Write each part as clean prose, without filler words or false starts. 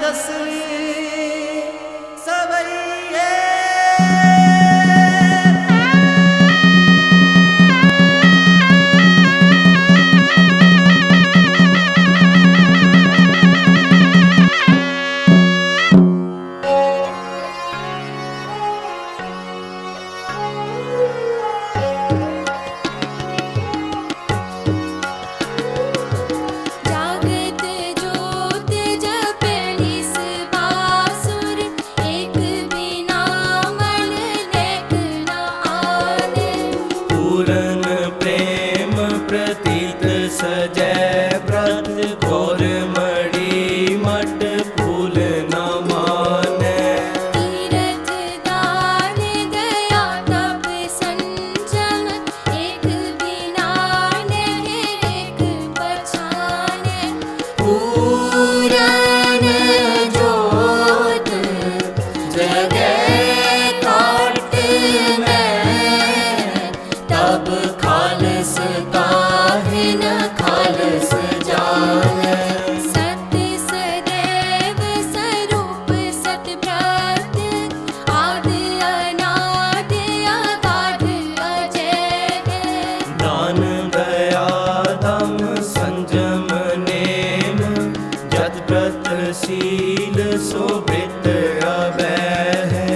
तस्वीर सवैये। सजय व्रत घोर मणि मट फूल न माने। तीरथ दान दया तप संजम एक बिना नहीं एक पछाने। पूरन जोत जगै काट में तब खालस काहे न खालस जाने। सत्य सदैव स्वरूप सतव्रत आदि अनादि अगाध अजय। दान दया दम संजम नेम जत व्रत शील सोभित अभय है।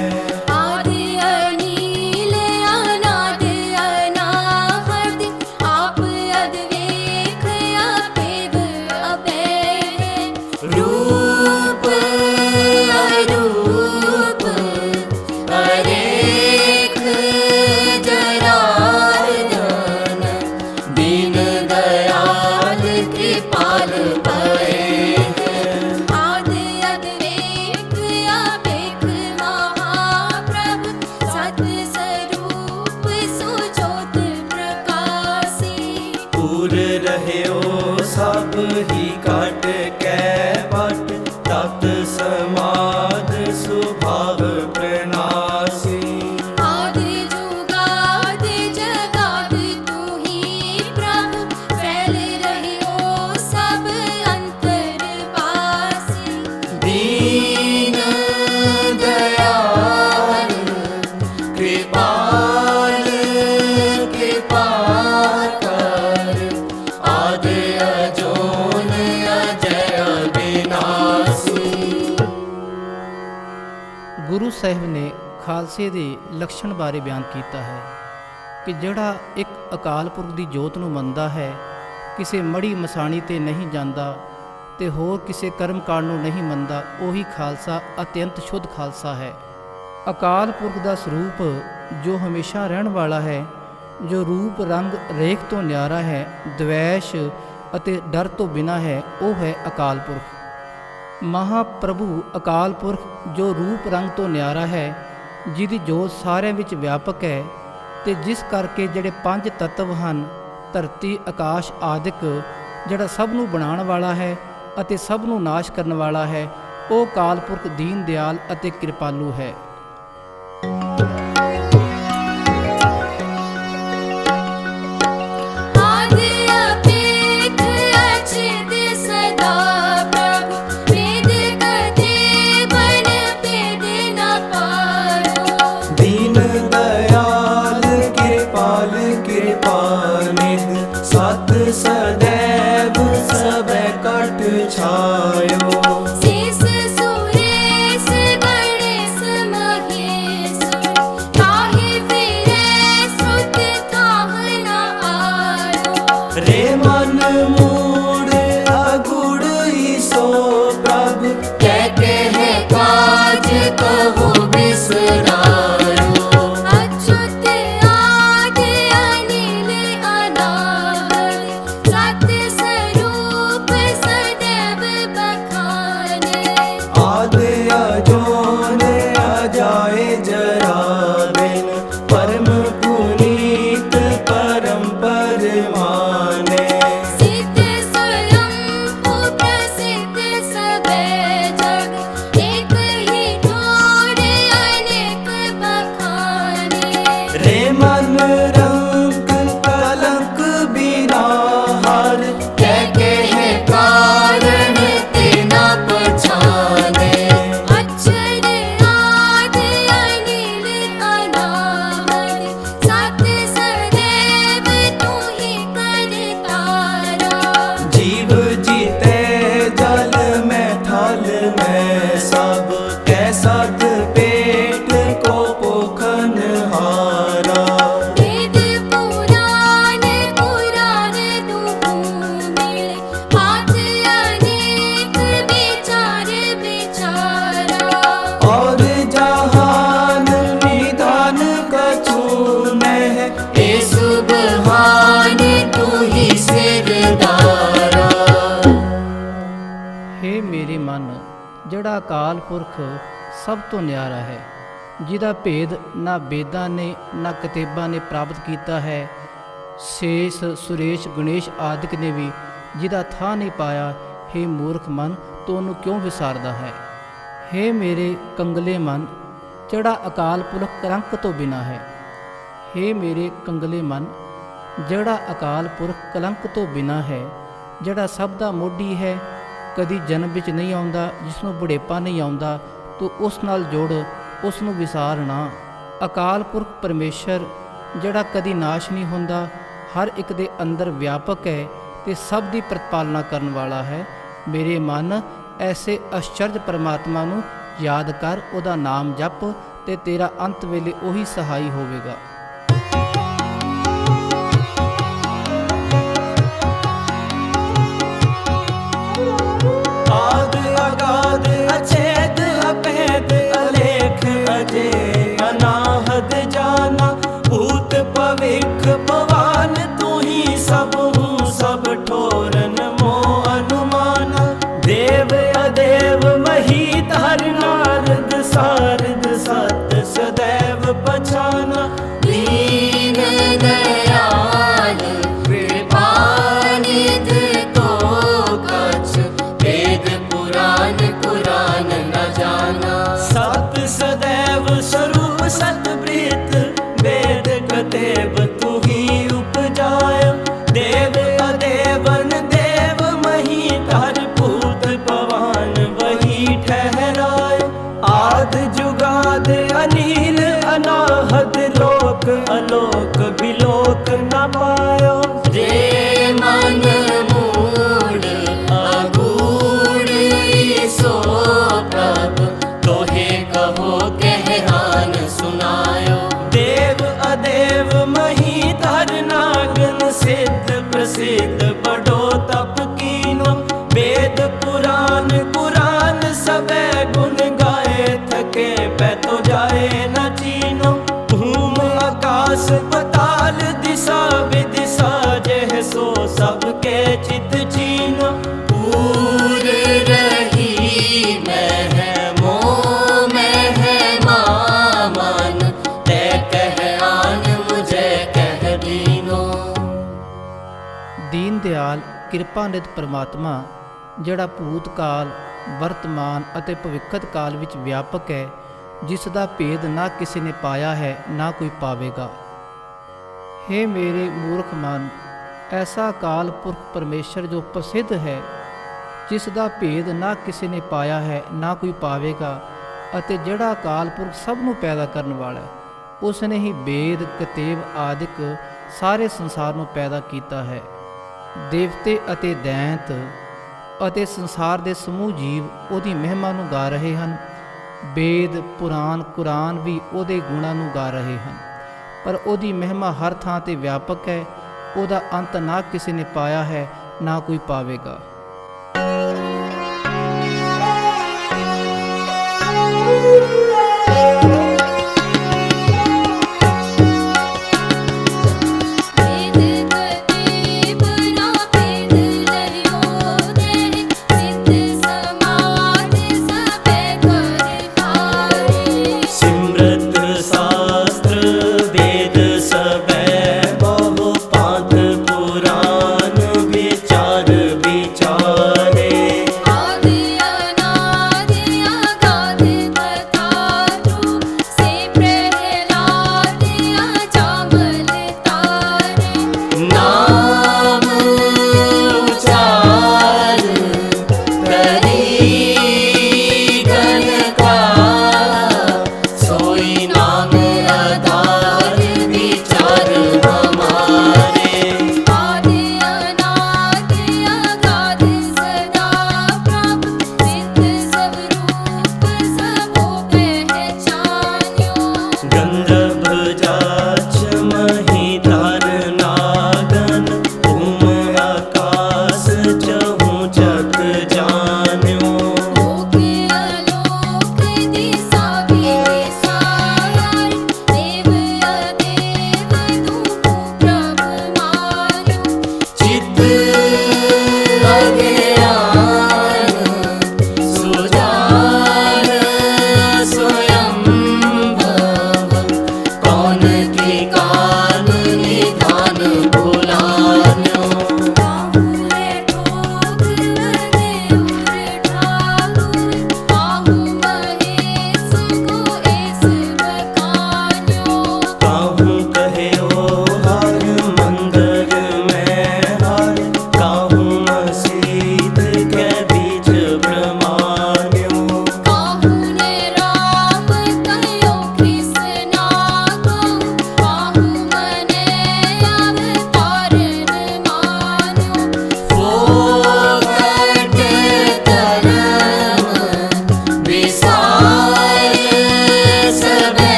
आदि अनील अनादि अनाहद आप अद्वेख अपेव अभय। रूप अरूप अरेख जनार्दन दीन दयाल कृपाल भय। आदि अद्वेख अपेख महाप्रभु सत स्वरूप सुजोत प्रकाशी। पूर रहयो सब ही काट कै बट तत समाध सुभाव प्रणासी। आदि जुगादि जगाद तू ही प्रभु फैल रहियो सब अंतरवासी। दीन दयाल कृपाल कृपा कर आदि अजोन अजय अविनाशी। ਗੁਰੂ ਸਾਹਿਬ ਨੇ ਖਾਲਸੇ ਦੇ ਲੱਛਣ ਬਾਰੇ ਬਿਆਨ ਕੀਤਾ ਹੈ ਕਿ ਜਿਹੜਾ ਇੱਕ ਅਕਾਲ ਪੁਰਖ ਦੀ ਜੋਤ ਨੂੰ ਮੰਨਦਾ ਹੈ, ਕਿਸੇ ਮੜੀ ਮਸਾਣੀ ਤੇ ਨਹੀਂ ਜਾਂਦਾ ਤੇ ਹੋਰ ਕਿਸੇ ਕਰਮ ਕਾਂਡ ਨੂੰ ਨਹੀਂ ਮੰਨਦਾ, ਉਹੀ ਖਾਲਸਾ ਅਤਿਅੰਤ ਸ਼ੁੱਧ ਖਾਲਸਾ ਹੈ। ਅਕਾਲ ਪੁਰਖ ਦਾ ਸਰੂਪ ਜੋ ਹਮੇਸ਼ਾ ਰਹਿਣ ਵਾਲਾ ਹੈ, ਜੋ ਰੂਪ ਰੰਗ ਰੇਖ ਤੋਂ ਨਿਆਰਾ ਹੈ, ਦਵੈਸ਼ ਅਤੇ ਡਰ ਤੋਂ ਬਿਨਾਂ ਹੈ, ਉਹ ਹੈ ਅਕਾਲ ਪੁਰਖ। ਮਹਾਪ੍ਰਭੂ ਅਕਾਲ ਪੁਰਖ ਜੋ ਰੂਪ ਰੰਗ ਤੋਂ ਨਿਆਰਾ ਹੈ, ਜਿਹਦੀ ਜੋਤ ਸਾਰਿਆਂ ਵਿੱਚ ਵਿਆਪਕ ਹੈ ਤੇ ਜਿਸ ਕਰਕੇ ਜਿਹੜੇ ਪੰਜ ਤੱਤਵ ਹਨ, ਧਰਤੀ ਆਕਾਸ਼ ਆਦਿਕ, ਜਿਹੜਾ ਸਭ ਨੂੰ ਬਣਾਉਣ ਵਾਲਾ ਹੈ ਅਤੇ ਸਭ ਨੂੰ ਨਾਸ਼ ਕਰਨ ਵਾਲਾ ਹੈ, ਉਹ ਅਕਾਲ ਪੁਰਖ ਦੀਨ ਦਿਆਲ ਅਤੇ ਕਿਰਪਾਲੂ ਹੈ। आदि अपेख अचित सदा प्रभु वेद गति बन भेद न पारो। दीन दयाल कृपाल कृपानिध सत सदैव सब कट छायो। शेष सुरेश गणेश ਜਿਹੜਾ ਅਕਾਲ ਪੁਰਖ ਸਭ ਤੋਂ ਨਿਆਰਾ ਹੈ, ਜਿਹਦਾ ਭੇਦ ਨਾ ਵੇਦਾਂ ਨੇ ਨਾ ਕਿਤਾਬਾਂ ਨੇ ਪ੍ਰਾਪਤ ਕੀਤਾ ਹੈ। ਸ਼ੇਸ਼ ਸੁਰੇਸ਼ ਗਣੇਸ਼ ਆਦਿਕ ਨੇ ਵੀ ਜਿਹਦਾ ਥਾਂ ਨਹੀਂ ਪਾਇਆ। ਹੇ ਮੂਰਖ ਮਨ, ਤੂੰ ਉਹਨੂੰ ਕਿਉਂ ਵਿਸਾਰਦਾ ਹੈ? ਹੇ ਮੇਰੇ ਕੰਗਲੇ ਮਨ, ਜਿਹੜਾ ਅਕਾਲ ਪੁਰਖ ਕਲੰਕ ਤੋਂ ਬਿਨਾ ਹੈ। ਹੇ ਮੇਰੇ ਕੰਗਲੇ ਮਨ, ਜਿਹੜਾ ਅਕਾਲ ਪੁਰਖ ਕਲੰਕ ਤੋਂ ਬਿਨਾ ਹੈ, ਜਿਹੜਾ ਸਭ ਦਾ ਮੋਢੀ ਹੈ, ਕਦੀ ਜਨਮ ਵਿੱਚ ਨਹੀਂ ਆਉਂਦਾ, ਜਿਸ ਨੂੰ ਬੁਢੇਪਾ ਨਹੀਂ ਆਉਂਦਾ, ਤੂੰ ਉਸ ਨਾਲ ਜੁੜ, ਉਸ ਨੂੰ ਵਿਸਾਰ ਨਾ। ਅਕਾਲ ਪੁਰਖ ਪਰਮੇਸ਼ਰ ਜਿਹੜਾ ਕਦੀ ਨਾਸ਼ ਨਹੀਂ ਹੁੰਦਾ, ਹਰ ਇੱਕ ਦੇ ਅੰਦਰ ਵਿਆਪਕ ਹੈ ਤੇ ਸਭ ਦੀ ਪ੍ਰਤਪਾਲਨਾ ਕਰਨ ਵਾਲਾ ਹੈ। ਮੇਰੇ ਮਨ, ਐਸੇ ਅਚਰਜ ਪਰਮਾਤਮਾ ਨੂੰ ਯਾਦ ਕਰ, ਉਹਦਾ ਨਾਮ ਜਪ ਤੇ ਤੇਰਾ ਅੰਤ ਵੇਲੇ ਉਹੀ ਸਹਾਈ ਹੋਵੇਗਾ। ਆਦ ਅਗਾਧ ਅਛੇਦ ਅਭੇਦ ਅਲੇਖ ਅਜੇ ਅਨਾਹਦ ਜਾਨਾ ਭੂਤ ਭਵਿਖ ਭਵਾਨ ਤੂੰ ਹੀ ਸਭ ਹੂੰ ਸਭ ਠੋਰਨ ਮੋਹ ਅਨੁਮਾਨ ਦੇਵ ਅਦੇਵ ਮਹੀਤ ਹਰ ਨਾਰਦ ਸਾਰਦ ਸਤ ਸदैव ਪਛਾਨਾ दीन दयाल कृपानिध को कछ वेद पुराण कुरान न जाना। सत सदैव स्वरूप सत प्रीत वेद कतेब तू ही उपजाय देव अदेवन देव मही हर भूत पवन वही ठहराय आद जुगाद अनिल अनाहद लोक अलोक बिलोक न पायो जे मन मूढ़ अगूढ़ सो प्रभ तोहे कहो कहरान सुनायो। देव अदेव मही धर नागन सिद्ध प्रसिद्ध बड़ो तप कीनो वेद पुराण कुरान सबे गुण गाए थके पै तो जाए न चीनो भूम आकाश पताल दिशा विदिशा जह सो सबके चित चीनो पूर रही मैं मोह में मामन ते कह आन मुझे कह दीनो। ਦੀਨ ਦਿਆਲ ਕਿਰਪਾਨਿਧ ਪਰਮਾਤਮਾ ਜਿਹੜਾ ਭੂਤਕਾਲ ਵਰਤਮਾਨ ਅਤੇ ਭਵਿੱਖਤ ਕਾਲ ਵਿੱਚ ਵਿਆਪਕ ਹੈ, ਜਿਸ ਦਾ ਭੇਦ ਨਾ ਕਿਸੇ ਨੇ ਪਾਇਆ ਹੈ ਨਾ ਕੋਈ ਪਾਵੇਗਾ। ਹੇ ਮੇਰੇ ਮੂਰਖ ਮਨ, ਐਸਾ ਅਕਾਲ ਪੁਰਖ ਪਰਮੇਸ਼ਰ ਜੋ ਪ੍ਰਸਿੱਧ ਹੈ, ਜਿਸ ਦਾ ਭੇਦ ਨਾ ਕਿਸੇ ਨੇ ਪਾਇਆ ਹੈ ਨਾ ਕੋਈ ਪਾਵੇਗਾ, ਅਤੇ ਜਿਹੜਾ ਅਕਾਲ ਪੁਰਖ ਸਭ ਨੂੰ ਪੈਦਾ ਕਰਨ ਵਾਲਾ ਹੈ, ਉਸ ਨੇ ਹੀ ਵੇਦ ਕਤੇਬ ਆਦਿਕ ਸਾਰੇ ਸੰਸਾਰ ਨੂੰ ਪੈਦਾ ਕੀਤਾ ਹੈ। ਦੇਵਤੇ ਅਤੇ ਦੈਂਤ ਅਤੇ ਸੰਸਾਰ ਦੇ ਸਮੂਹ ਜੀਵ ਉਹਦੀ ਮਹਿਮਾ ਨੂੰ ਗਾ ਰਹੇ ਹਨ। ਵੇਦ ਪੁਰਾਣ ਕੁਰਾਨ ਵੀ ਉਹਦੇ ਗੁਣਾਂ ਨੂੰ ਗਾ ਰਹੇ ਹਨ, ਪਰ ਉਹਦੀ ਮਹਿਮਾ ਹਰ ਥਾਂ ਤੇ ਵਿਆਪਕ ਹੈ। ਉਹਦਾ ਅੰਤ ਨਾ ਕਿਸੇ ਨੇ ਪਾਇਆ ਹੈ ਨਾ ਕੋਈ ਪਾਵੇਗਾ। वेद कतेब ना भेद लरियो दे सिद्ध समाध सबे कर हारे। सिमरत शास्त्र वेद सबे बहु पाठ पुराण विचार विचार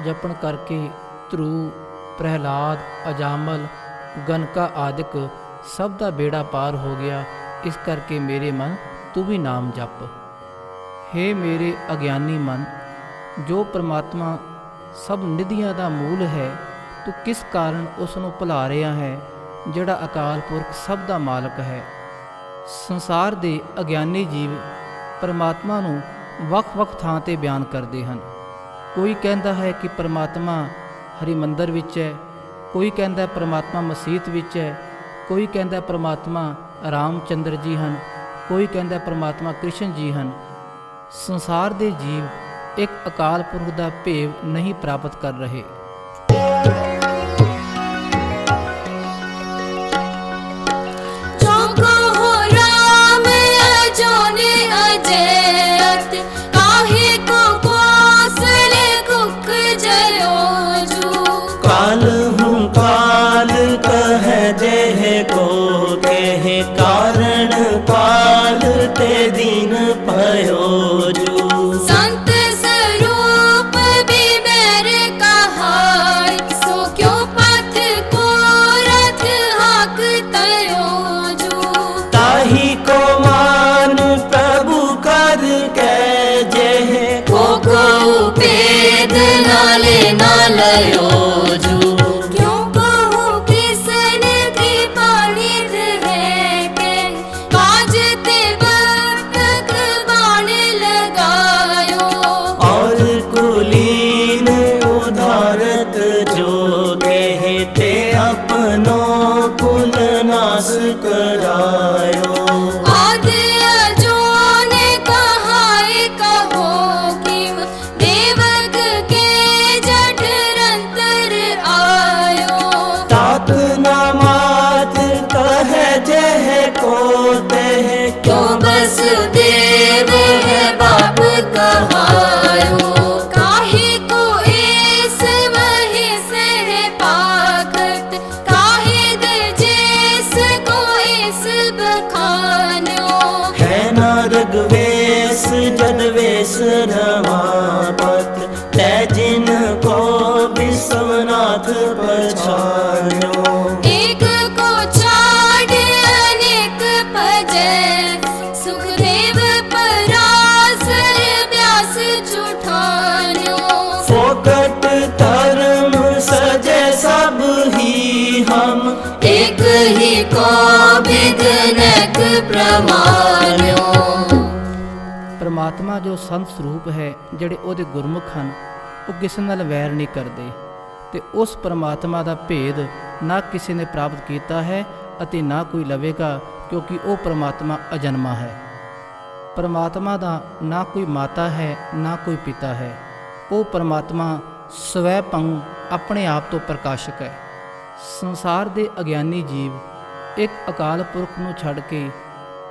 ਜਪਣ ਕਰਕੇ ਧਰੂ, ਪ੍ਰਹਿਲਾਦ, ਅਜਾਮਲ, ਗਨਕਾ ਆਦਿਕ ਸਭ ਦਾ ਬੇੜਾ ਪਾਰ ਹੋ ਗਿਆ। ਇਸ ਕਰਕੇ ਮੇਰੇ ਮਨ ਤੂੰ ਵੀ ਨਾਮ ਜਪ। ਹੇ ਮੇਰੇ ਅਗਿਆਨੀ ਮਨ, ਜੋ ਪ੍ਰਮਾਤਮਾ ਸਭ ਨਿਧੀਆਂ ਦਾ ਮੂਲ ਹੈ, ਤੂੰ ਕਿਸ ਕਾਰਨ ਉਸ ਨੂੰ ਭੁਲਾ ਰਿਹਾ ਹੈ ਜਿਹੜਾ ਅਕਾਲ ਪੁਰਖ ਸਭ ਦਾ ਮਾਲਕ ਹੈ। ਸੰਸਾਰ ਦੇ ਅਗਿਆਨੀ ਜੀਵ ਪਰਮਾਤਮਾ ਨੂੰ ਵੱਖ-ਵੱਖ ਥਾਂ ਤੇ ਬਿਆਨ ਕਰਦੇ ਹਨ। ਕੋਈ ਕਹਿੰਦਾ ਹੈ ਕਿ ਪਰਮਾਤਮਾ ਹਰਿਮੰਦਰ ਵਿੱਚ ਹੈ, ਕੋਈ ਕਹਿੰਦਾ ਪਰਮਾਤਮਾ ਮਸੀਤ ਵਿੱਚ ਹੈ, ਕੋਈ ਕਹਿੰਦਾ ਪਰਮਾਤਮਾ ਰਾਮਚੰਦਰ ਜੀ ਹਨ, ਕੋਈ ਕਹਿੰਦਾ ਪਰਮਾਤਮਾ ਕ੍ਰਿਸ਼ਨ ਜੀ ਹਨ। ਸੰਸਾਰ ਦੇ ਜੀਵ ਇੱਕ ਅਕਾਲ ਪੁਰਖ ਦਾ ਭੇਵ ਨਹੀਂ ਪ੍ਰਾਪਤ ਕਰ ਰਹੇ। काल हूँ काल कह जेह को कह कारण काल ते दीन भयो जू। संत स्वरूप भी मेर कहाय, सो क्यों पथ को रथ हाक तयो जू। ताही को मान प्रभु कर के जेह को पेद नाले ना लयो जू। क्यों कहूँ कृष्ण कृपानिध है के, काज ते वक्त कृपाण लगायो। और कुलीन उधारत जो कहते अपनो कुल नाश करायो। आदि अजो ने कहाय कहो किम, देवक के जठरंतर आयो। तात न मात कह जह को तह क्यों वसुदेव है बाप कहायो। काहे को ऐस महेश है पाखत, काहे दजेस को ऐस बखान्यो। है न रघवेश जदवेश रमापत तै जिन को विश्वनाथ पछान्यो। एक को छाड़ अनेक भजै, सुखदेव पराशर व्यास जुठान्यो। फोकट धर्म सजे सब ही हम एक ही को विघ्नक प्रमाण्यो। ਪਰਮਾਤਮਾ ਜੋ ਸੰਤ ਸਰੂਪ ਹੈ, ਜਿਹੜੇ ਉਹਦੇ ਗੁਰਮੁਖ ਹਨ, ਉਹ ਕਿਸੇ ਨਾਲ ਵੈਰ ਨਹੀਂ ਕਰਦੇ ਤੇ ਉਸ ਪਰਮਾਤਮਾ ਦਾ ਭੇਦ ਨਾ ਕਿਸੇ ਨੇ ਪ੍ਰਾਪਤ ਕੀਤਾ ਹੈ ਅਤੇ ਨਾ ਕੋਈ ਲਵੇਗਾ, ਕਿਉਂਕਿ ਉਹ ਪਰਮਾਤਮਾ ਅਜਨਮਾ ਹੈ। ਪਰਮਾਤਮਾ ਦਾ ਨਾ ਕੋਈ ਮਾਤਾ ਹੈ ਨਾ ਕੋਈ ਪਿਤਾ ਹੈ। ਉਹ ਪਰਮਾਤਮਾ ਸਵੈ ਪੰਗ ਆਪਣੇ ਆਪ ਤੋਂ ਪ੍ਰਕਾਸ਼ਕ ਹੈ। ਸੰਸਾਰ ਦੇ ਅਗਿਆਨੀ ਜੀਵ ਇੱਕ ਅਕਾਲ ਪੁਰਖ ਨੂੰ ਛੱਡ ਕੇ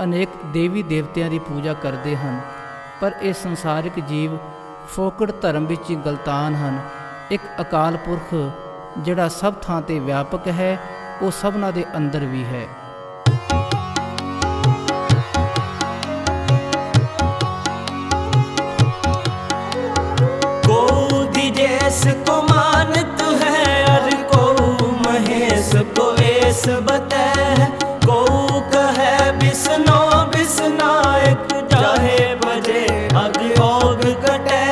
ਅਨੇਕ ਦੇਵੀ ਦੇਵਤਿਆਂ ਦੀ ਪੂਜਾ ਕਰਦੇ ਹਨ, ਪਰ ਇਹ ਸੰਸਾਰਿਕ ਜੀਵ ਫੋਕੜ ਧਰਮ ਵਿੱਚ ਹੀ ਗਲਤਾਨ ਹਨ। ਇੱਕ ਅਕਾਲ ਪੁਰਖ ਜਿਹੜਾ ਸਭ ਥਾਂ ਤੇ ਵਿਆਪਕ ਹੈ, ਉਹ ਸਭਨਾਂ ਦੇ ਅੰਦਰ ਵੀ ਹੈ। को दिजेस को मानत है और को महेश को ऐस बतै। को कहे बिसनो बिसनायक जाहे बजे अग ओग कटे।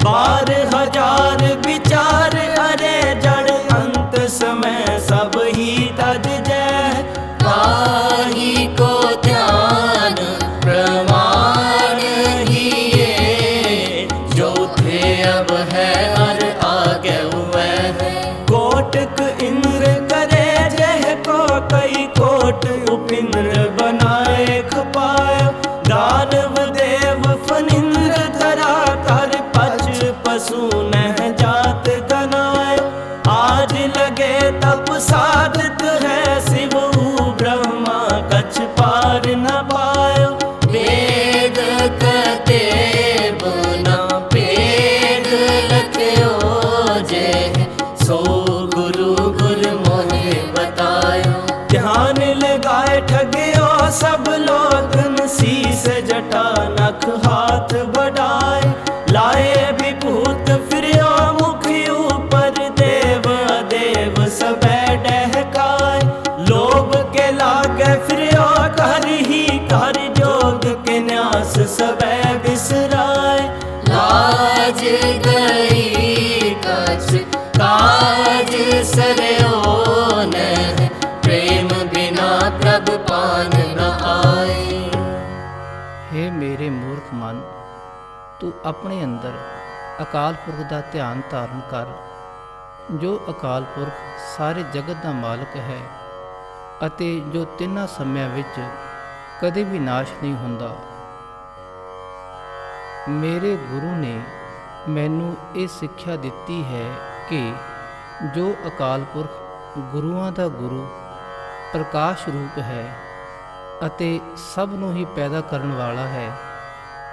12,000 विचार अरे जड़ अंत समय सब ही तज जय। ताहि को ध्यान प्रमाण ही ये, जो थे अब है और आगे हुए हैं। कोटक इंद्र करे जह को कई कोट उपिंद्र बनाए खपायो। दानव देव फनिंद्र धरा कर पच पशु नह जात गनायो। आज लगे तप साधत है शिव ब्रह्मा कछ पार न पायो। वेद कते बुना पेद लख्यो जे, सो गुरु गुर मोहे बतायो। ध्यान लगाए ठगियो सब लोगन शीस जटा नख हाथ बढ़ाए। लाए विभूत फिरियो मुख लागे फिरिया कर ही कर, जोग के न्यास सबे बिसराए। लाज गई कछ काज सरयो नहीं, प्रेम बिना प्रभ पान न आए। हे मेरे मूਰਖ ਮਨ, ਤੂੰ ਆਪਣੇ ਅੰਦਰ ਅਕਾਲ ਪੁਰਖ ਦਾ ਧਿਆਨ ਧਾਰਨ ਕਰ, ਜੋ ਅਕਾਲ ਪੁਰਖ ਸਾਰੇ ਜਗਤ ਦਾ ਮਾਲਕ ਹੈ ਅਤੇ ਜੋ ਤਿੰਨਾਂ ਸਮਿਆਂ ਵਿੱਚ ਕਦੇ ਵੀ ਨਾਸ਼ ਨਹੀਂ ਹੁੰਦਾ। ਮੇਰੇ ਗੁਰੂ ਨੇ ਮੈਨੂੰ ਇਹ ਸਿੱਖਿਆ ਦਿੱਤੀ ਹੈ ਕਿ ਜੋ ਅਕਾਲ ਪੁਰਖ ਗੁਰੂਆਂ ਦਾ ਗੁਰੂ ਪ੍ਰਕਾਸ਼ ਰੂਪ ਹੈ ਅਤੇ ਸਭ ਨੂੰ ਹੀ ਪੈਦਾ ਕਰਨ ਵਾਲਾ ਹੈ,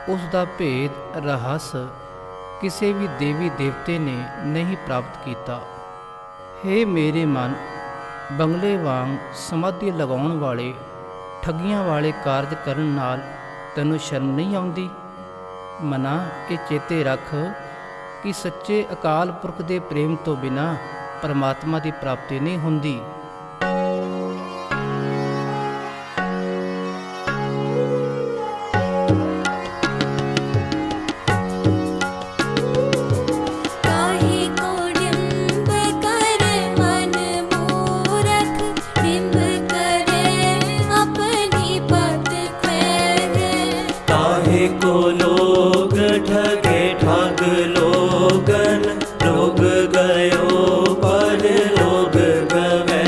ਉਸ ਦਾ ਭੇਦ ਰਹੱਸ ਕਿਸੇ ਵੀ ਦੇਵੀ ਦੇਵਤੇ ਨੇ ਨਹੀਂ ਪ੍ਰਾਪਤ ਕੀਤਾ। ਹੇ ਮੇਰੇ ਮਨ, ਬੰਗਲੇ ਵਾਂਗ ਸਮਾਧੀ ਲਗਾਉਣ ਵਾਲੇ ਠੱਗੀਆਂ ਵਾਲੇ ਕਾਰਜ ਕਰਨ ਨਾਲ ਤੈਨੂੰ ਸ਼ਰਮ ਨਹੀਂ ਆਉਂਦੀ? ਮਨਾ, ਇਹ ਚੇਤੇ ਰੱਖ ਕਿ ਸੱਚੇ ਅਕਾਲ ਪੁਰਖ ਦੇ ਪ੍ਰੇਮ ਤੋਂ ਬਿਨਾਂ ਪਰਮਾਤਮਾ ਦੀ ਪ੍ਰਾਪਤੀ ਨਹੀਂ ਹੁੰਦੀ। को लोग ठगे ठग लोगन, लोग गयो पर लोग गवे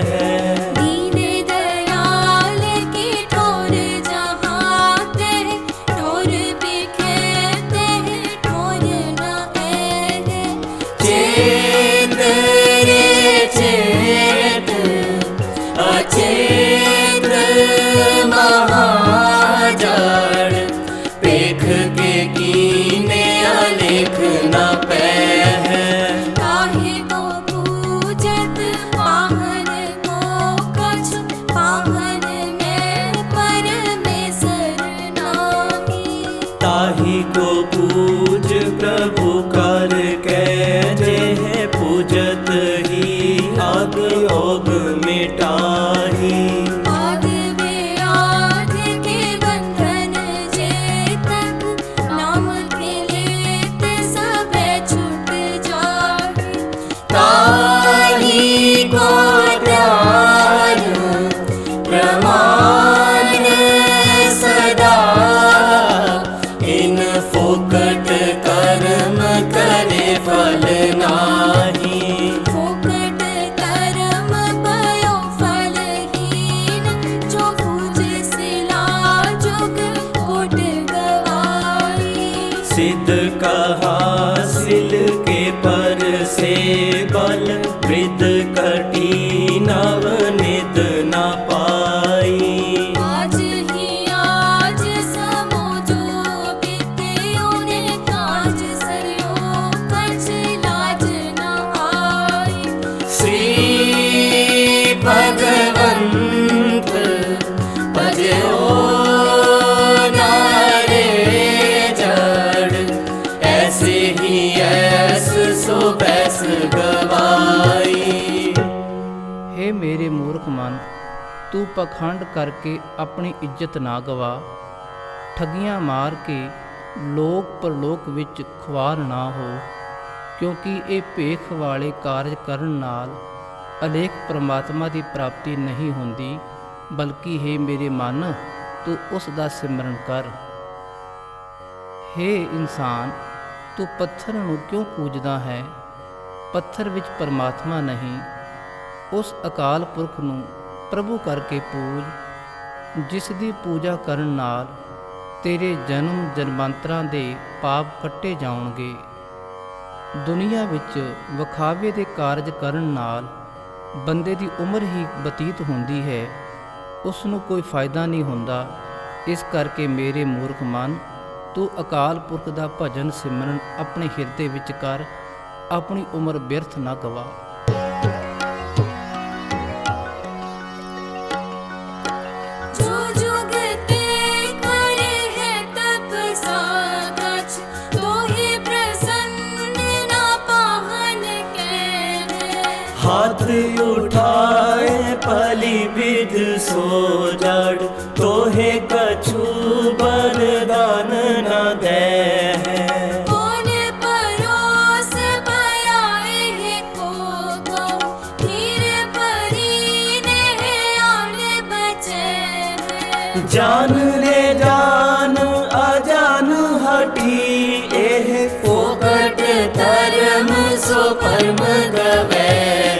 है। दीन दयाल की ठोर जहाते, ठोर बिखेते ठोर न है। चेत रे चेत अचेत महाजड़, पेख के कीने अलेख न पै है। काहे को पूजत पाहन को कछ, पाहन में परमेश्वर नाही। ताही को पूज प्रभु कर के, जेह पूजत ही आग योग मिटाही। आद व्याध के बंधन जे तक, नाम के लेते सबे छूट जाए। ताही को ध्यान प्रमाण सदा, इन फोकट कर्म करे फल नाही। फोकट कर्म भयो फलहीन, जो पूज सिला जुग कोट गवाई। सिद्ध कहा सिल के पर से बल, वृद्ध कटी नवनित न पाई। आज ही आज समो जो बीत्यो ने काज सरयो, कछ लाज न आई। श्री भगवंत भजो नारे जड़, ऐसे ही ऐस सो बैस गवाई। हे मेरे मूਰਖ ਮਨ, ਤੂੰ ਪਖੰਡ ਕਰਕੇ ਆਪਣੀ ਇੱਜ਼ਤ ਨਾ ਗਵਾ, ਠੱਗੀਆਂ ਮਾਰ ਕੇ ਲੋਕ ਪਰਲੋਕ ਵਿੱਚ ਖੁਆਰ ਨਾ ਹੋ, ਕਿਉਂਕਿ ਇਹ ਭੇਖ ਵਾਲੇ ਕਾਰਜ ਕਰਨ ਨਾਲ ਅਲੇਖ ਪਰਮਾਤਮਾ ਦੀ ਪ੍ਰਾਪਤੀ ਨਹੀਂ ਹੁੰਦੀ, ਬਲਕਿ हे ਮੇਰੇ ਮਨ, ਤੂੰ ਉਸ ਦਾ ਸਿਮਰਨ ਕਰ। हे ਇਨਸਾਨ, ਤੂੰ ਪੱਥਰ ਨੂੰ ਕਿਉਂ ਪੂਜਦਾ ਹੈ? ਪੱਥਰ ਵਿੱਚ ਪਰਮਾਤਮਾ ਨਹੀਂ। ਉਸ ਅਕਾਲ ਪੁਰਖ ਨੂੰ ਪ੍ਰਭੂ ਕਰਕੇ ਪੂਜ, ਜਿਸ ਦੀ ਪੂਜਾ ਕਰਨ ਨਾਲ ਤੇਰੇ ਜਨਮ ਜਨਮਾਂਤਰਾਂ ਦੇ ਪਾਪ ਕੱਟੇ ਜਾਣਗੇ। ਦੁਨੀਆ ਵਿੱਚ ਵਿਖਾਵੇ ਦੇ ਕਾਰਜ ਕਰਨ ਨਾਲ ਬੰਦੇ ਦੀ ਉਮਰ ਹੀ ਬਤੀਤ ਹੁੰਦੀ ਹੈ, ਉਸ ਨੂੰ ਕੋਈ ਫਾਇਦਾ ਨਹੀਂ ਹੁੰਦਾ। ਇਸ ਕਰਕੇ ਮੇਰੇ ਮੂਰਖ ਮਨ, ਤੂੰ ਅਕਾਲ ਪੁਰਖ ਦਾ ਭਜਨ ਸਿਮਰਨ ਆਪਣੇ ਹਿਰਦੇ ਵਿੱਚ ਕਰ, ਆਪਣੀ ਉਮਰ ਬਿਰਥ ਨਾ ਗਵਾ। जो जुगते करे है तपसा कछ, तो ही प्रसन्न ना पाहन के। हाथ उठाए पली विध सो जड़, तोहे कछु बरदान न दे है। कौन परोस बयाए है को गौ, हीर परी ने आन बचे है। जान रे जान अजान हटी, एह फोकट धर्म सो परम गवे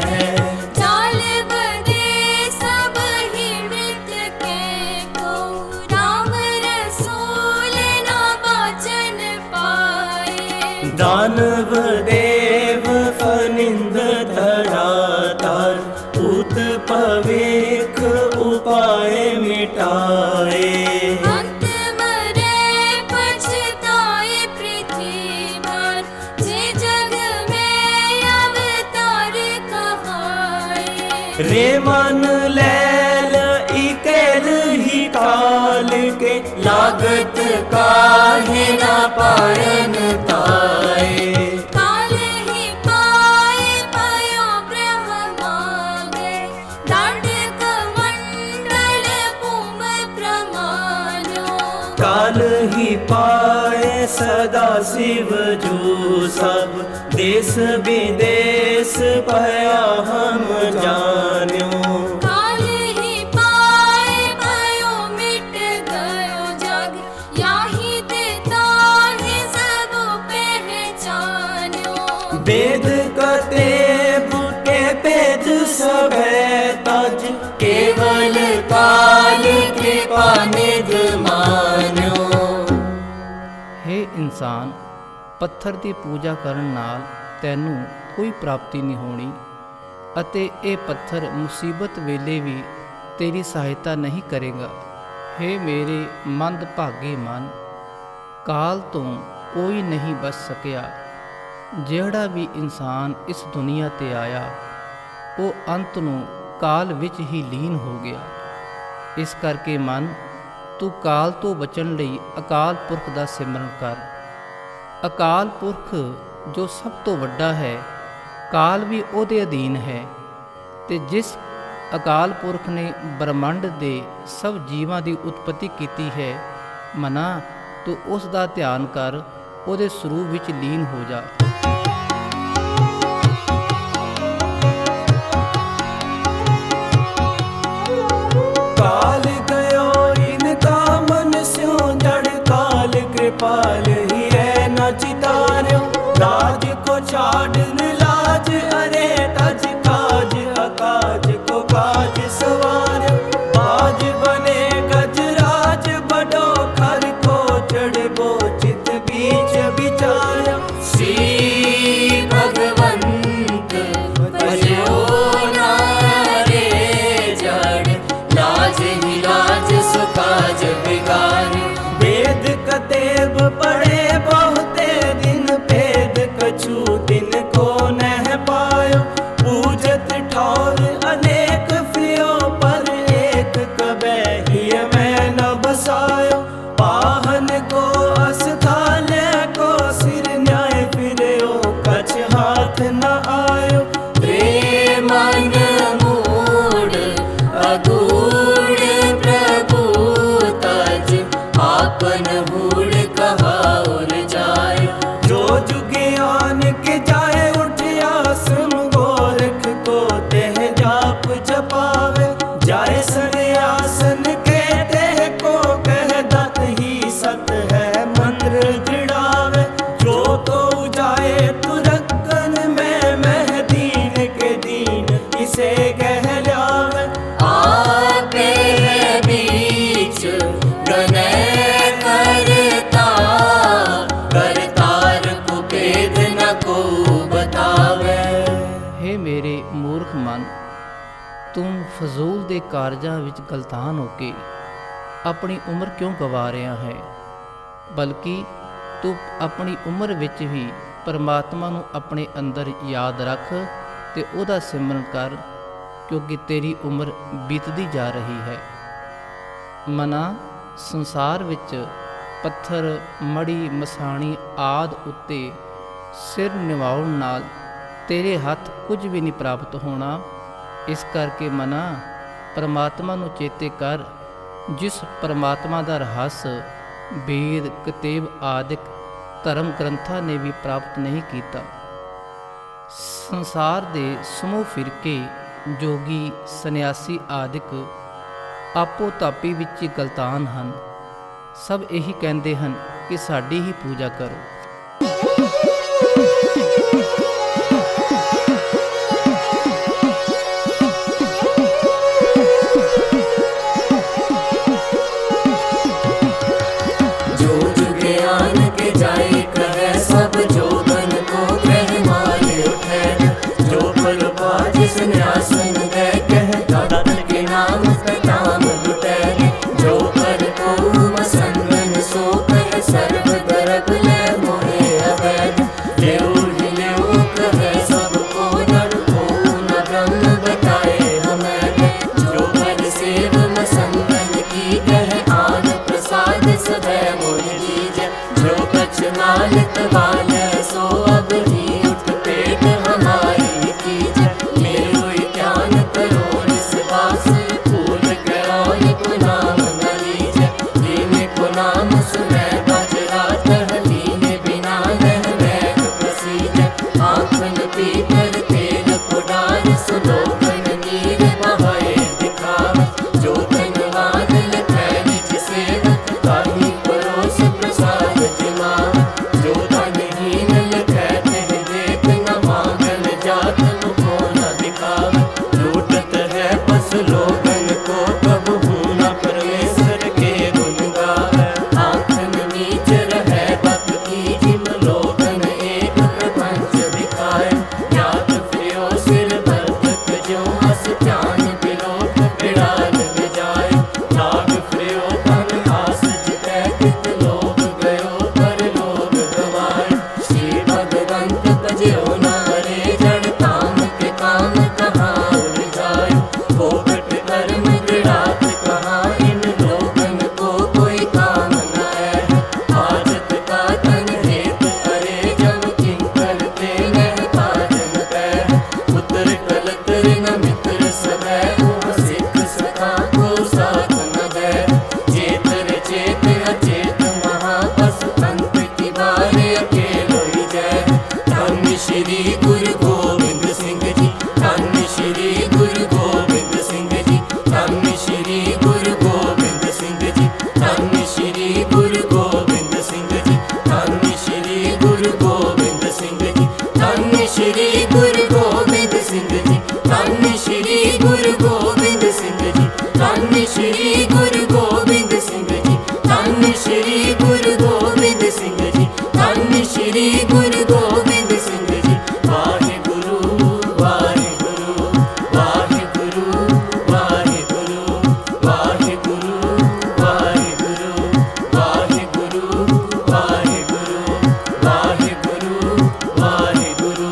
है। चाल बदे सब ही मृत के को, राम रसूल ना वाचन पाए। दानव देव फनिंद धरातार, पूत पवेख उपाय मिटाए। अंत मरे पछताए पृथ्वी पर, जे जग में अवतार कहाए। रे मन लैल इकेल ही काल के, लागत काहे ना पायन ताए। काल ही पाए पयो ब्रह्म मागे, दांडक मंडल भूम प्रमाणो। काल ही पाए सदा शिव जो सब, देश विदेश पया हम जान्यो। काल ही पाए भयो मिट गयो जग, याही देता है सब पहचान्यो। वेद कतेब के वेद सबे तज, केवल काल कृपा निध मान्यो। हे ਇਨਸਾਨ, ਪੱਥਰ ਦੀ ਪੂਜਾ ਕਰਨ ਨਾਲ ਤੈਨੂੰ ਕੋਈ ਪ੍ਰਾਪਤੀ ਨਹੀਂ ਹੋਣੀ ਅਤੇ ਇਹ ਪੱਥਰ ਮੁਸੀਬਤ ਵੇਲੇ ਵੀ ਤੇਰੀ ਸਹਾਇਤਾ ਨਹੀਂ ਕਰੇਗਾ। हे ਮੇਰੇ ਮੰਦਭਾਗੇ ਮਨ, ਕਾਲ ਤੋਂ ਕੋਈ ਨਹੀਂ ਬਚ ਸਕਿਆ। ਜਿਹੜਾ ਵੀ ਇਨਸਾਨ ਇਸ ਦੁਨੀਆ ਤੇ ਆਇਆ ਉਹ ਅੰਤ ਨੂੰ ਕਾਲ ਵਿੱਚ ਹੀ ਲੀਨ ਹੋ ਗਿਆ। ਇਸ ਕਰਕੇ ਮਨ, ਤੂੰ ਕਾਲ ਤੋਂ ਬਚਣ ਲਈ ਅਕਾਲ ਪੁਰਖ ਦਾ ਸਿਮਰਨ ਕਰ। ਅਕਾਲ ਪੁਰਖ ਜੋ ਸਭ ਤੋਂ ਵੱਡਾ ਹੈ, ਕਾਲ ਵੀ ਉਹਦੇ ਅਧੀਨ ਹੈ। ਤੇ ਜਿਸ ਅਕਾਲ ਪੁਰਖ ਨੇ ਬ੍ਰਹਮੰਡ ਦੇ ਸਭ ਜੀਵਾਂ ਦੀ ਉਤਪਤੀ ਕੀਤੀ ਹੈ, ਮਨਾ ਤੂੰ ਉਸ ਦਾ ਧਿਆਨ ਕਰ, ਉਹਦੇ ਸਰੂਪ ਵਿੱਚ ਲੀਨ ਹੋ ਜਾ। काल गयो इनका मन स्यों जड़, काल कृपाल ही है न चितार्यो। राज को छाड़न लाज, अरे तज काज अकाज को काज सवार्यो। बाज बने गजराज बड़ो, खर को चढ़बो चित बीच विचार्यो। श्री भगवंत भजो ना रे जड़, लाज ही लाज सुकाज बिगाड़। वेद कतेब पढ़े बहुते दिन, भेद कछु दिन को नह पायो। पूजत ठौर अनेक फियो, पर एक कबे ही मैं न बसायो। पाहन को अस्थाल को सिर न्याय फिरयो, कछ हाथ न आयो। रे मन मूड अगूढ़ प्रभु तज, आपन हूड़ कहाउर जाय। जो जुगियान के जाए उठ आश्रम, गोरख को तेह जाप जपावे। जाए सन्यासन के तेह को कह, दत ही सत है मंत्र दृढ़ावे। जो तो जाए तुरकन में महदीन के दीन, इसे कह लावे। आपे बीच गनय करता, करतार को भेद न को बतावे। हे ਮੇਰੇ ਮੂਰਖ ਮਨ, ਤੂੰ ਫਜ਼ੂਲ ਦੇ ਕਾਰਜਾਂ ਵਿੱਚ ਗਲਤਾਨ ਹੋ ਕੇ ਆਪਣੀ ਉਮਰ ਕਿਉਂ ਗਵਾ ਰਿਹਾ ਹੈ? ਬਲਕਿ ਤੂੰ ਆਪਣੀ ਉਮਰ ਵਿੱਚ ਵੀ ਪਰਮਾਤਮਾ ਨੂੰ ਆਪਣੇ ਅੰਦਰ ਯਾਦ ਰੱਖ ਤੇ ਉਹਦਾ ਸਿਮਰਨ ਕਰ, ਕਿਉਂਕਿ ਤੇਰੀ ਉਮਰ ਬੀਤਦੀ ਜਾ ਰਹੀ ਹੈ। ਮਨਾ, ਸੰਸਾਰ ਵਿੱਚ ਪੱਥਰ, ਮੜੀ, ਮਸਾਣੀ ਆਦਿ ਉੱਤੇ ਸਿਰ ਨਿਵਾਉਣ ਨਾਲ ਤੇਰੇ ਹੱਥ ਕੁਝ ਵੀ ਨਹੀਂ ਪ੍ਰਾਪਤ ਹੋਣਾ। ਇਸ ਕਰਕੇ ਮਨਾ, ਪਰਮਾਤਮਾ ਨੂੰ ਚੇਤੇ ਕਰ, ਜਿਸ ਪਰਮਾਤਮਾ ਦਾ ਰਹੱਸ ਵੇਦ, ਕਿਤਾਬ ਆਦਿਕ ਧਰਮ ਗ੍ਰੰਥਾਂ ਨੇ ਵੀ ਪ੍ਰਾਪਤ ਨਹੀਂ ਕੀਤਾ। ਸੰਸਾਰ ਦੇ ਸਮੂਹ ਫਿਰਕੇ, ਜੋਗੀ, ਸੰਨਿਆਸੀ ਆਦਿਕ ਆਪੋ ਤਾਪੀ ਵਿੱਚ ਹੀ ਗਲਤਾਨ ਹਨ। ਸਭ ਇਹੀ ਕਹਿੰਦੇ ਹਨ ਕਿ ਸਾਡੀ ਹੀ ਪੂਜਾ ਕਰੋ। जो जुग आन के जाए कहे सब जोगन को ग्रह माल उठे। जो पल बाज संन्यासन दे कह दत्त के नाम कताम लुटे। जो कर को मसंगन सो कह सर्व दरब ले मोहे अवैध। लेऊ ही लेऊ कहे सबको नर को न ब्रह्म बताए हमें। जो कर सेव मसंगन की कह आन प्रसाद सदैव मोहि दीजै। जो कछ नालित वाले सो अब ही उठ पेट हमारी कीजै। मेरो ज्ञान करो निस वास फूल गौर को नाम न लीजै। लीने को नाम सुनै बजरा तह लीने बिना लह बैग प्रसीजै। आँखन पीतर तेल को डार सुलोकन नीर बहाए दिखाव। जो धनवान लखै निज सेवक ताहि परोस प्रसाद जिमाव। जो धनहीन लखै तिह देख न मांगन जात मुखो न दिखाव। लूटत है पस लोगन को कबहू न परमेश्वर के गुण गावै। आँखन नीच रहै बक की जिम लोगन एक प्रपंच दिखाए। ज्ञात फिर्यो सिर बरतक ज्यों अस ध्यान बिलोक बिड़ाल बिजाए। नाग फिर्यो धन आस जितै कित लोभ गयो पर लोभ गवाए। श्री भगवंत भजयो न हरे जड़ काम के काम कहाँ उलझाए। फोकट कर्म गृणात कहाँ इन लोगन को कोई काम न है। हाजत का धन हेत हरे जब किंकर ते नह पाजन पै। पुत्र कलतर न मित्र सबै ओह सिख सखा को साथ न दै। चेतर चेत अचेत महापस अंत की बारे अकेलो ही जय। धन्य श्री गुरु गोविंद सिंह जी, धन्य श्री गुरु गोविंद सिंह जी, धन्य श्री गुरु गोविंद सिंह जी, धन्य श्री गुरु गोविंद सिंह जी, धन्य श्री गुरु गोविंद सिंह जी, धन्य श्री गुरु गोविंद सिंह जी, धन्य श्री गुरु गोविंद सिंह जी, धन्य श्री गुरु गोविंद सिंह जी, धन्य श्री गुरु गोविंद सिंह जी, धन्य श्री गुरु गोविंद सिंह जी। वाहिगुरु वाहिगुरु वाहिगुरु वाहिगुरु वाहिगुरु वाहिगुरु वाहिगुरु वाहिगुरु वाहिगुरु वाहिगुरु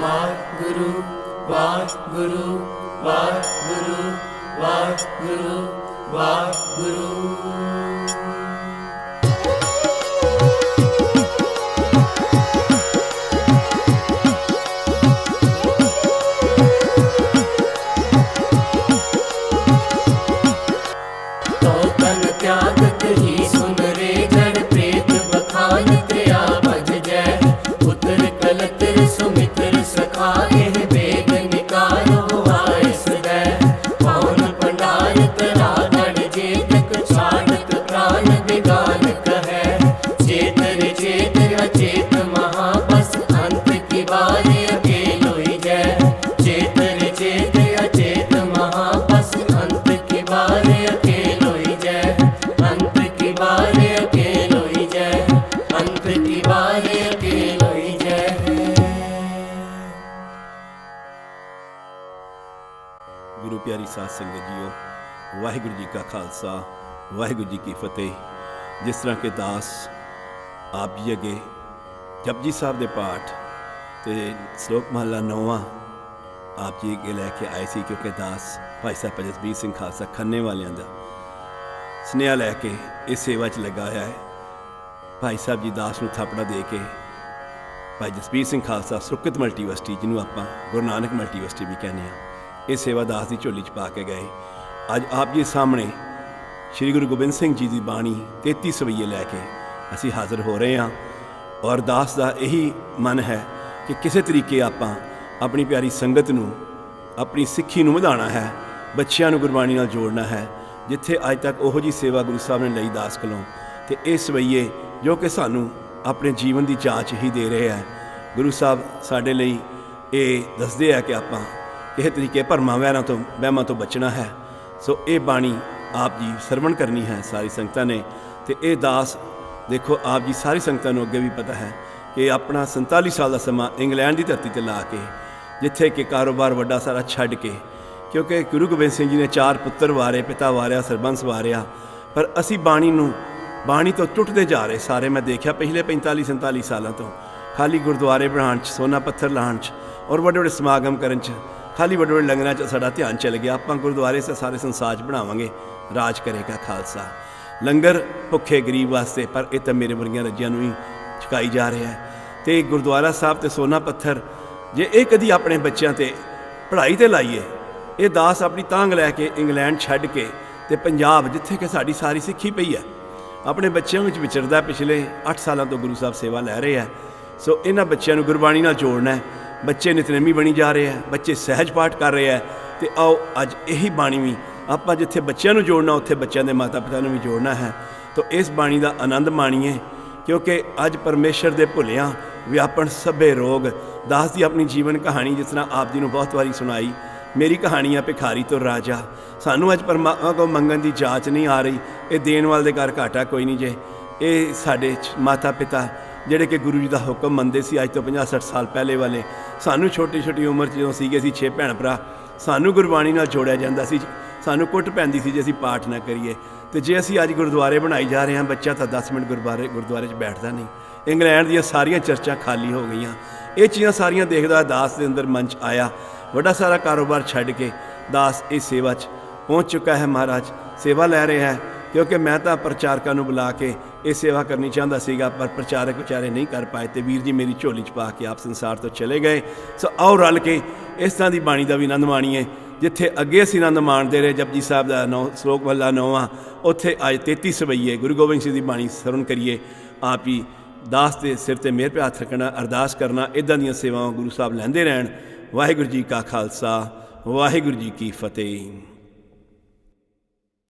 वाहिगुरु वाहिगुरु वाहिगुरु वाहिगुरु वाहिगुरु। तो तन त्यागत ही सुन रे जड़ प्रेत बखान त्रिया भज जय। पुत्र कलतर सुमित्र सखा एह बेग निकालो आय सदै। पौन पंडार तरा गढ़ जेतक छाड़त प्राण बिगान कहे। चेतर चेत अचेत महापस अंत की बारी अकेलो ही जय। चेतर चेत अचेत महापस अंत की बारी अकेलो ही जय। अंत की बारी अकेलो ही जय। अंत की बारी अकेलो ही जय। गुरु प्यारी साध संगत जीओ, वाहिगुरु जी का खालसा, वाहिगुरु जी की फतेह। जिस तरह के दास आप जी अगे जपजी साहब के पाठ तो श्लोक महला 9वां आप जी अगे लैके आए सी, क्योंकि दास भाई साहब जसबीर सिंह खालसा खन्ने वालियां दा स्नेहा लैके इस सेवा च लगा होया है। भाई साहब जी दास नूं थापड़ा दे के भाई जसबीर सिंह खालसा सुरखत मल्टीवर्सिटी, जिन्हों आप गुरु नानक मल्टीवर्सिटी भी कहने, ਇਹ ਸੇਵਾ ਦਾਸ ਦੀ ਝੋਲੀ 'ਚ ਪਾ ਕੇ ਗਏ। ਅੱਜ ਆਪ ਜੀ ਸਾਹਮਣੇ ਸ਼੍ਰੀ ਗੁਰੂ ਗੋਬਿੰਦ ਸਿੰਘ ਜੀ ਦੀ ਬਾਣੀ 33 ਸਵਈਏ ਲੈ ਕੇ ਅਸੀਂ ਹਾਜ਼ਰ ਹੋ ਰਹੇ ਹਾਂ। ਔਰ ਦਾਸ ਦਾ ਇਹੀ ਮਨ ਹੈ ਕਿ ਕਿਸੇ ਤਰੀਕੇ ਆਪਾਂ ਆਪਣੀ ਪਿਆਰੀ ਸੰਗਤ ਨੂੰ, ਆਪਣੀ ਸਿੱਖੀ ਨੂੰ ਵਧਾਉਣਾ ਹੈ, ਬੱਚਿਆਂ ਨੂੰ ਗੁਰਬਾਣੀ ਨਾਲ ਜੋੜਨਾ ਹੈ। ਜਿੱਥੇ ਅੱਜ ਤੱਕ ਉਹੋ ਜਿਹੀ ਸੇਵਾ ਗੁਰੂ ਸਾਹਿਬ ਨੇ ਲਈ ਦਾਸ ਕੋਲੋਂ, ਤੇ ਇਹ ਸਵਈਏ ਜੋ ਕਿ ਸਾਨੂੰ ਆਪਣੇ ਜੀਵਨ ਦੀ ਜਾਂਚ ਹੀ ਦੇ ਰਹੇ ਹੈ। ਗੁਰੂ ਸਾਹਿਬ ਸਾਡੇ ਲਈ ਇਹ ਦੱਸਦੇ ਆ ਕਿ ਆਪਾਂ ਕਿਸੇ ਤਰੀਕੇ ਭਰਮਾਂ ਵਹਿਮਾਂ ਤੋਂ ਬਚਣਾ ਹੈ। ਸੋ ਇਹ ਬਾਣੀ ਆਪ ਜੀ ਸਰਵਣ ਕਰਨੀ ਹੈ ਸਾਰੀ ਸੰਗਤਾਂ ਨੇ। ਤੇ ਇਹ ਦਾਸ ਦੇਖੋ, ਆਪ ਜੀ ਸਾਰੀ ਸੰਗਤਾਂ ਨੂੰ ਅੱਗੇ ਵੀ ਪਤਾ ਹੈ ਕਿ ਆਪਣਾ 47 ਸਾਲ ਦਾ ਸਮਾਂ ਇੰਗਲੈਂਡ ਦੀ ਧਰਤੀ ਤੇ ਲਾ ਕੇ, ਜਿੱਥੇ ਕਿ ਕਾਰੋਬਾਰ ਵੱਡਾ ਸਾਰਾ ਛੱਡ ਕੇ, ਕਿਉਂਕਿ ਗੁਰੂ ਗੋਬਿੰਦ ਸਿੰਘ ਜੀ ਨੇ 4 ਪੁੱਤਰ ਵਾਰੇ, ਪਿਤਾ ਵਾਰਿਆ, ਸਰਬੰਸ ਵਾਰਿਆ, ਪਰ ਅਸੀਂ ਬਾਣੀ ਤੋਂ ਟੁੱਟਦੇ ਜਾ ਰਹੇ ਸਾਰੇ। ਮੈਂ ਦੇਖਿਆ ਪਿਛਲੇ 45-47 ਸਾਲਾਂ ਤੋਂ ਖਾਲੀ ਗੁਰਦੁਆਰੇ ਬਣਾਉਣ 'ਚ, ਸੋਨਾ ਪੱਥਰ ਲਾਉਣ 'ਚ ਔਰ ਵੱਡੇ ਵੱਡੇ ਸਮਾਗਮ ਕਰਨ 'ਚ, ਖਾਲੀ ਵੱਡੇ ਵੱਡੇ ਲੰਗਰਾਂ 'ਚ ਸਾਡਾ ਧਿਆਨ ਚੱਲ ਗਿਆ। ਆਪਾਂ ਗੁਰਦੁਆਰੇ ਸਾਰੇ ਸੰਸਾਰ 'ਚ ਬਣਾਵਾਂਗੇ, ਰਾਜ ਕਰੇਗਾ ਖਾਲਸਾ। ਲੰਗਰ ਭੁੱਖੇ ਗਰੀਬ ਵਾਸਤੇ, ਪਰ ਇਹ ਤਾਂ ਮੇਰੇ ਵਰਗੀਆਂ ਰੱਜਿਆਂ ਨੂੰ ਹੀ ਛਕਾਈ ਜਾ ਰਿਹਾ ਹੈ। ਤੇ ਗੁਰਦੁਆਰਾ ਸਾਹਿਬ ਤੇ ਸੋਨਾ ਪੱਥਰ ਜੇ ਇਹ ਕਦੀ ਆਪਣੇ ਬੱਚਿਆਂ ਤੇ ਪੜ੍ਹਾਈ ਤੇ ਲਾਈਏ, ਇਹ ਦਾਸ ਆਪਣੀ ਤਾਂਘ ਲੈ ਕੇ ਇੰਗਲੈਂਡ ਛੱਡ ਕੇ ਤੇ ਪੰਜਾਬ, ਜਿੱਥੇ ਕਿ ਸਾਡੀ ਸਾਰੀ ਸਿੱਖੀ ਪਈ ਹੈ, ਆਪਣੇ ਬੱਚਿਆਂ ਵਿੱਚ ਵਿਚਰਦਾ। ਪਿਛਲੇ 8 ਸਾਲਾਂ ਤੋਂ ਗੁਰੂ ਸਾਹਿਬ ਸੇਵਾ ਲੈ ਰਹੇ ਹੈ। ਸੋ ਇਹਨਾਂ ਬੱਚਿਆਂ ਨੂੰ ਗੁਰਬਾਣੀ ਨਾਲ ਜੋੜਨਾ ਹੈ। ਬੱਚੇ ਨਿਤਨੇਮੀ ਬਣੀ ਜਾ ਰਹੇ ਹੈ, ਬੱਚੇ ਸਹਿਜ ਪਾਠ ਕਰ ਰਹੇ ਹੈ। ਤੇ ਆਓ ਅੱਜ ਇਹੀ ਬਾਣੀ ਵੀ ਆਪਾਂ ਜਿੱਥੇ ਬੱਚਿਆਂ ਨੂੰ ਜੋੜਨਾ, ਉੱਥੇ ਬੱਚਿਆਂ ਦੇ ਮਾਤਾ ਪਿਤਾ ਨੂੰ ਵੀ ਜੋੜਨਾ ਹੈ। ਤਾਂ ਇਸ ਬਾਣੀ ਦਾ ਆਨੰਦ ਮਾਣੀਏ, ਕਿਉਂਕਿ ਅੱਜ ਪਰਮੇਸ਼ਰ ਦੇ ਭੁੱਲਿਆਂ ਵਿਆਪਣ ਸਭੇ ਰੋਗ। ਦਾਸ ਦੀ ਆਪਣੀ ਜੀਵਨ ਕਹਾਣੀ ਜਿਸ ਤਰ੍ਹਾਂ ਆਪ ਜੀ ਨੂੰ ਬਹੁਤ ਵਾਰੀ ਸੁਣਾਈ, ਮੇਰੀ ਕਹਾਣੀ ਆ ਭਿਖਾਰੀ ਤੋਂ ਰਾਜਾ। ਸਾਨੂੰ ਅੱਜ ਪਰਮਾਤਮਾ ਕੋਲ ਮੰਗਣ ਦੀ ਜਾਚ ਨਹੀਂ ਆ ਰਹੀ। ਇਹ ਦੇਣ ਵਾਲੇ ਦੇ ਘਰ ਘਾਟਾ ਕੋਈ ਨਹੀਂ ਜੇ। ਇਹ ਸਾਡੇ ਮਾਤਾ ਪਿਤਾ ਜਿਹੜੇ ਕਿ ਗੁਰੂ ਜੀ ਦਾ ਹੁਕਮ ਮੰਨਦੇ ਸੀ, ਅੱਜ ਤੋਂ 50-60 ਸਾਲ ਪਹਿਲੇ ਵਾਲੇ, ਸਾਨੂੰ ਛੋਟੀ ਉਮਰ 'ਚ ਜਦੋਂ ਸੀਗੇ, ਅਸੀਂ 6 ਭੈਣ ਭਰਾ, ਸਾਨੂੰ ਗੁਰਬਾਣੀ ਨਾਲ ਜੋੜਿਆ ਜਾਂਦਾ ਸੀ। ਸਾਨੂੰ ਕੁੱਟ ਪੈਂਦੀ ਸੀ ਜੇ ਅਸੀਂ ਪਾਠ ਨਾ ਕਰੀਏ। ਤੇ ਜੇ ਅਸੀਂ ਅੱਜ ਗੁਰਦੁਆਰੇ ਬਣਾਈ ਜਾ ਰਹੇ ਹਾਂ, ਬੱਚਾ ਤਾਂ 10 ਮਿੰਟ ਗੁਰਦੁਆਰੇ 'ਚ ਬੈਠਦਾ ਨਹੀਂ। ਇੰਗਲੈਂਡ ਦੀਆਂ ਸਾਰੀਆਂ ਚਰਚਾਂ ਖਾਲੀ ਹੋ ਗਈਆਂ। ਇਹ ਚੀਜ਼ਾਂ ਸਾਰੀਆਂ ਦੇਖਦਾ ਦਾਸ ਦੇ ਅੰਦਰ ਮਨ 'ਚ ਆਇਆ। ਵੱਡਾ ਸਾਰਾ ਕਾਰੋਬਾਰ ਛੱਡ ਕੇ ਦਾਸ ਇਸ ਸੇਵਾ 'ਚ ਪਹੁੰਚ ਚੁੱਕਾ ਹੈ। ਮਹਾਰਾਜ ਸੇਵਾ ਲੈ ਰਿਹਾ ਹੈ, ਕਿਉਂਕਿ ਮੈਂ ਤਾਂ ਪ੍ਰਚਾਰਕਾਂ ਨੂੰ ਬੁਲਾ ਕੇ ਇਹ ਸੇਵਾ ਕਰਨੀ ਚਾਹੁੰਦਾ ਸੀਗਾ, ਪਰ ਪ੍ਰਚਾਰਕ ਵਿਚਾਰੇ ਨਹੀਂ ਕਰ ਪਾਏ। ਤੇ ਵੀਰ ਜੀ ਮੇਰੀ ਝੋਲੀ 'ਚ ਪਾ ਕੇ ਆਪ ਸੰਸਾਰ ਤੋਂ ਚਲੇ ਗਏ। ਸੋ ਆਓ ਰਲ ਕੇ ਇਸ ਤਰ੍ਹਾਂ ਦੀ ਬਾਣੀ ਦਾ ਵੀ ਆਨੰਦ ਮਾਣੀਏ। ਜਿੱਥੇ ਅੱਗੇ ਅਸੀਂ ਆਨੰਦ ਮਾਣਦੇ ਰਹੇ ਜਪਜੀ ਸਾਹਿਬ ਦਾ 9 ਸ਼ਲੋਕ ਮਹਲਾ 9ਵਾਂ, ਉੱਥੇ ਅੱਜ 33 ਸਵਈਏ ਗੁਰੂ ਗੋਬਿੰਦ ਸਿੰਘ ਦੀ ਬਾਣੀ ਸਰਵਣ ਕਰੀਏ। ਆਪ ਹੀ ਦਾਸ ਦੇ ਸਿਰ ਤੇ ਮਿਹਰ ਪਿਆ ਹੱਥ ਰੱਖਣਾ, ਅਰਦਾਸ ਕਰਨਾ, ਇੱਦਾਂ ਦੀਆਂ ਸੇਵਾਵਾਂ ਗੁਰੂ ਸਾਹਿਬ ਲੈਂਦੇ ਰਹਿਣ। ਵਾਹਿਗੁਰੂ ਜੀ ਕਾ ਖਾਲਸਾ, ਵਾਹਿਗੁਰੂ ਜੀ ਕੀ ਫਤਿਹ।